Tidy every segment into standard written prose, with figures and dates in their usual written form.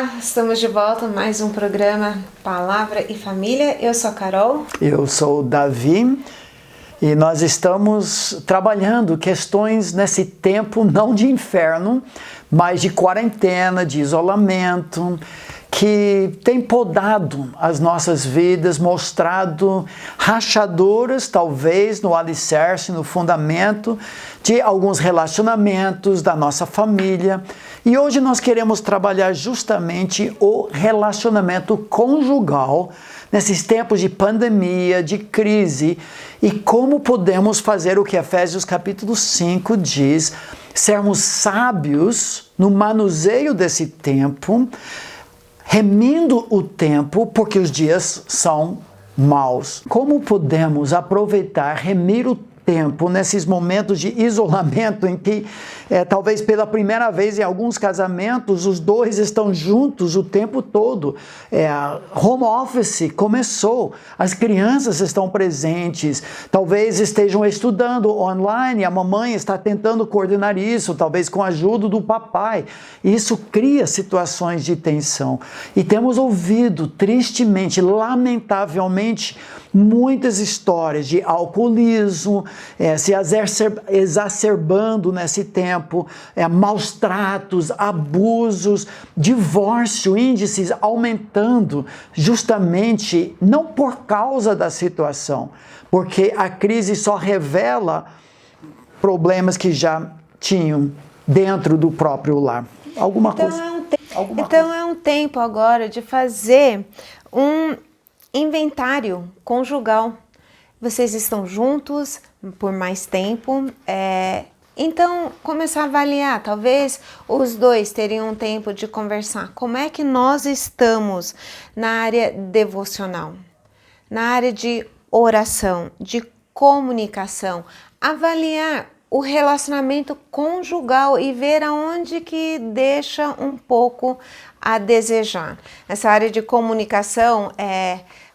Olá, estamos de volta a mais um programa Palavra e Família. Eu sou a Carol. Eu sou o Davi e nós estamos trabalhando questões nesse tempo não de inferno, mas de quarentena, de isolamento, que tem podado as nossas vidas, mostrado rachaduras, talvez, no alicerce, no fundamento de alguns relacionamentos da nossa família. E hoje nós queremos trabalhar justamente o relacionamento conjugal nesses tempos de pandemia, de crise, e como podemos fazer o que Efésios capítulo 5 diz, sermos sábios no manuseio desse tempo, remindo o tempo, porque os dias são maus. Como podemos aproveitar, remir o tempo nesses momentos de isolamento em que talvez pela primeira vez em alguns casamentos os dois estão juntos o tempo todo. Home office começou, as crianças estão presentes, talvez estejam estudando online, a mamãe está tentando coordenar isso, talvez com a ajuda do papai. Isso cria situações de tensão. E temos ouvido tristemente, lamentavelmente, muitas histórias de alcoolismo, se exacerbando nesse tempo, maus tratos, abusos, divórcio, índices aumentando, justamente não por causa da situação, porque a crise só revela problemas que já tinham dentro do próprio lar. É um tempo agora de fazer um inventário conjugal. Vocês estão juntos por mais tempo, então começar a avaliar, talvez os dois teriam um tempo de conversar. Como é que nós estamos na área devocional, na área de oração, de comunicação, avaliar o relacionamento conjugal e ver aonde que deixa um pouco a desejar. Essa área de comunicação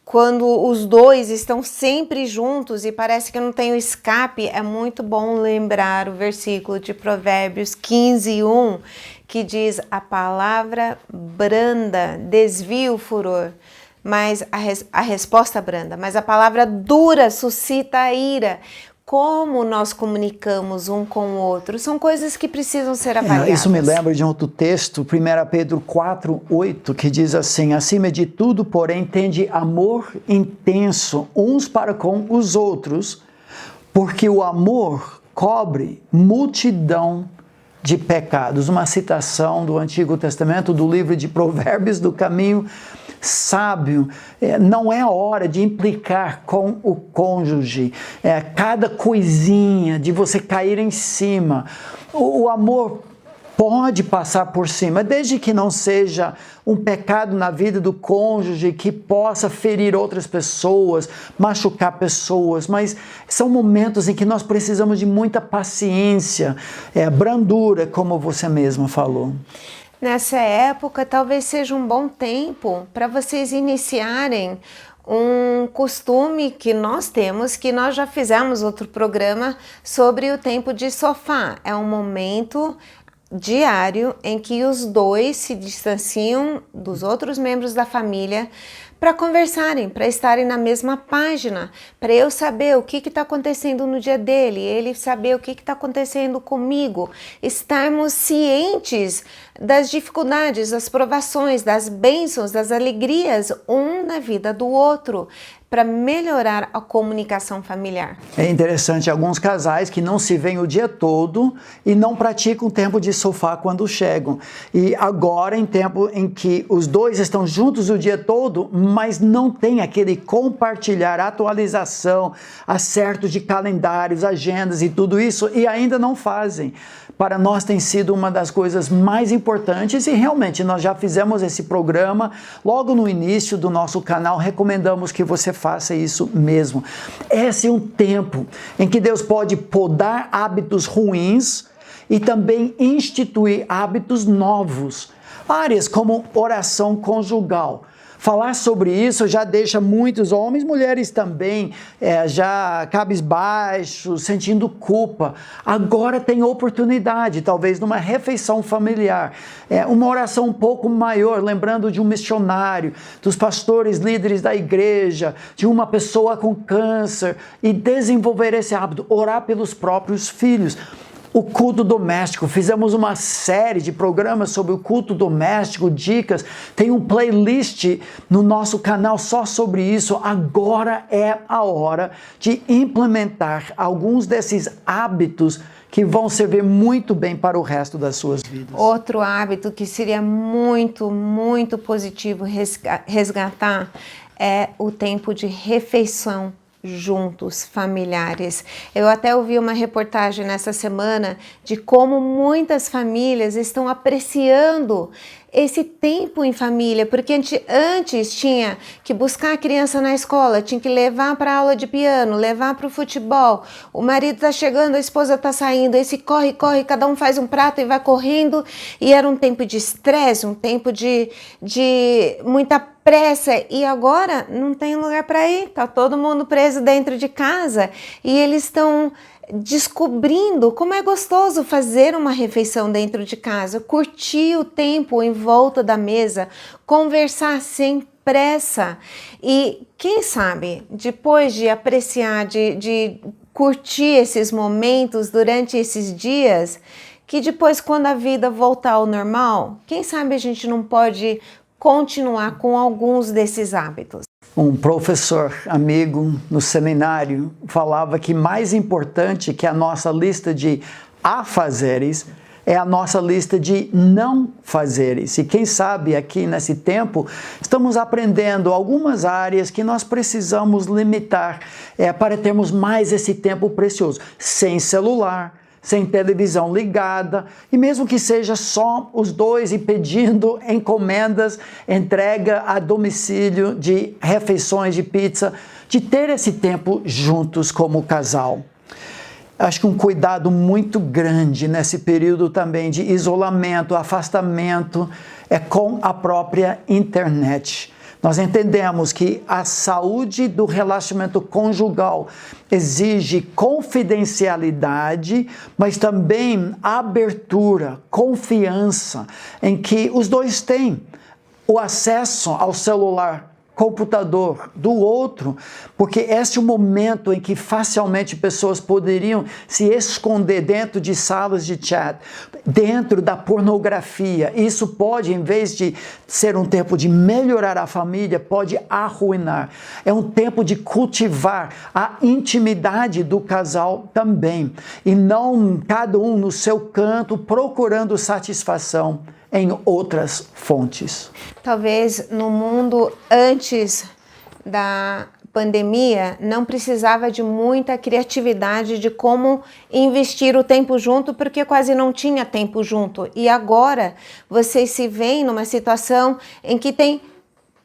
quando os dois estão sempre juntos e parece que não tem o escape, é muito bom lembrar o versículo de Provérbios 15:1, que diz: a palavra branda desvia o furor, mas a resposta branda, mas a palavra dura suscita a ira. Como nós comunicamos um com o outro, são coisas que precisam ser avaliadas. Isso me lembra de um outro texto, 1 Pedro 4:8, que diz assim: acima de tudo, porém, tende amor intenso uns para com os outros, porque o amor cobre multidão de pecados. Uma citação do Antigo Testamento, do livro de Provérbios, do caminho sábio. Não é hora de implicar com o cônjuge, cada coisinha de você cair em cima. O amor pode passar por cima, desde que não seja um pecado na vida do cônjuge que possa ferir outras pessoas, machucar pessoas, mas são momentos em que nós precisamos de muita paciência, brandura, como você mesma falou. Nessa época, talvez seja um bom tempo para vocês iniciarem um costume que nós temos, que nós já fizemos outro programa sobre o tempo de sofá. É um momento diário em que os dois se distanciam dos outros membros da família para conversarem, para estarem na mesma página, para eu saber o que está acontecendo no dia dele, ele saber o que está acontecendo comigo, estarmos cientes das dificuldades, das provações, das bênçãos, das alegrias, um na vida do outro, para melhorar a comunicação familiar. É interessante, alguns casais que não se veem o dia todo e não praticam tempo de sofá quando chegam. E agora, em tempo em que os dois estão juntos o dia todo, mas não tem aquele compartilhar, atualização, acerto de calendários, agendas e tudo isso, e ainda não fazem. Para nós tem sido uma das coisas mais importantes e realmente nós já fizemos esse programa logo no início do nosso canal, recomendamos que você faça isso mesmo. Esse é um tempo em que Deus pode podar hábitos ruins e também instituir hábitos novos. Áreas como oração conjugal. Falar sobre isso já deixa muitos homens, mulheres também, já cabisbaixos, sentindo culpa. Agora tem oportunidade, talvez numa refeição familiar, uma oração um pouco maior, lembrando de um missionário, dos pastores líderes da igreja, de uma pessoa com câncer, e desenvolver esse hábito, orar pelos próprios filhos. O culto doméstico, fizemos uma série de programas sobre o culto doméstico, dicas, tem um playlist no nosso canal só sobre isso. Agora é a hora de implementar alguns desses hábitos que vão servir muito bem para o resto das suas vidas. Outro hábito que seria muito, muito positivo resgatar é o tempo de refeição juntos, familiares. Eu até ouvi uma reportagem nessa semana de como muitas famílias estão apreciando esse tempo em família, porque antes tinha que buscar a criança na escola, tinha que levar para a aula de piano, levar para o futebol, o marido está chegando, a esposa está saindo, esse corre, cada um faz um prato e vai correndo, e era um tempo de estresse, um tempo de muita pressa, e agora não tem lugar para ir, tá todo mundo preso dentro de casa, e eles estão descobrindo como é gostoso fazer uma refeição dentro de casa, curtir o tempo em volta da mesa, conversar sem pressa. E quem sabe, depois de apreciar, de curtir esses momentos durante esses dias, que depois, quando a vida voltar ao normal, quem sabe a gente não pode continuar com alguns desses hábitos. Um professor amigo no seminário falava que mais importante que a nossa lista de afazeres é a nossa lista de não fazeres. E quem sabe aqui nesse tempo estamos aprendendo algumas áreas que nós precisamos limitar para termos mais esse tempo precioso, sem celular, sem televisão ligada, e mesmo que seja só os dois e pedindo encomendas, entrega a domicílio de refeições de pizza, de ter esse tempo juntos como casal. Acho que um cuidado muito grande nesse período também de isolamento, afastamento, é com a própria internet. Nós entendemos que a saúde do relacionamento conjugal exige confidencialidade, mas também abertura, confiança em que os dois têm o acesso ao celular, computador do outro, porque esse é o momento em que facilmente pessoas poderiam se esconder dentro de salas de chat, dentro da pornografia. Isso pode, em vez de ser um tempo de melhorar a família, pode arruinar. É um tempo de cultivar a intimidade do casal também, e não cada um no seu canto procurando satisfação em outras fontes. Talvez no mundo antes da pandemia não precisava de muita criatividade de como investir o tempo junto, porque quase não tinha tempo junto. E agora vocês se veem numa situação em que tem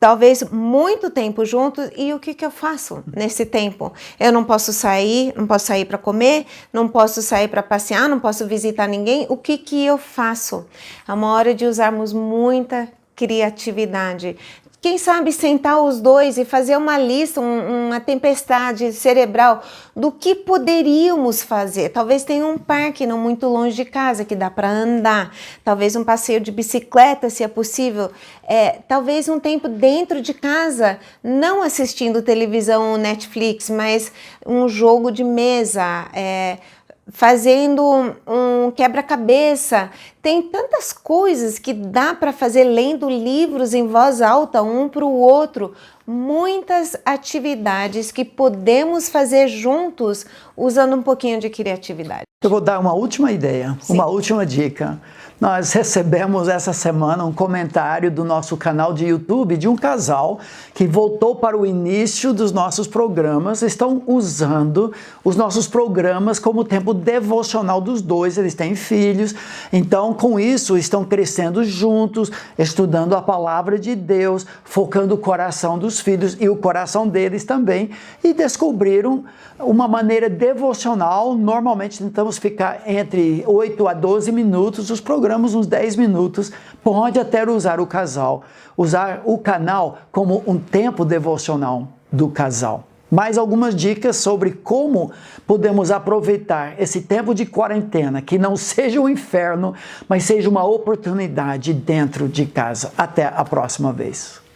talvez muito tempo juntos, e o que eu faço nesse tempo? Eu não posso sair para comer, não posso sair para passear, não posso visitar ninguém. O que eu faço? É uma hora de usarmos muita criatividade. Quem sabe sentar os dois e fazer uma lista, uma tempestade cerebral do que poderíamos fazer. Talvez tenha um parque não muito longe de casa que dá para andar. Talvez um passeio de bicicleta, se é possível. Talvez um tempo dentro de casa, não assistindo televisão ou Netflix, mas um jogo de mesa, fazendo um quebra-cabeça. Tem tantas coisas que dá para fazer lendo livros em voz alta, um para o outro. Muitas atividades que podemos fazer juntos usando um pouquinho de criatividade. Eu vou dar uma última ideia, Sim. Uma última dica. Nós recebemos essa semana um comentário do nosso canal de YouTube de um casal que voltou para o início dos nossos programas, estão usando os nossos programas como tempo devocional dos dois, eles têm filhos, então com isso estão crescendo juntos, estudando a palavra de Deus, focando o coração dos filhos e o coração deles também, e descobriram uma maneira devocional. Normalmente tentamos ficar entre 8 a 12 minutos os programas. procuramos uns 10 minutos, pode até usar o canal como um tempo devocional do casal. Mais algumas dicas sobre como podemos aproveitar esse tempo de quarentena, que não seja um inferno, mas seja uma oportunidade dentro de casa. Até a próxima vez.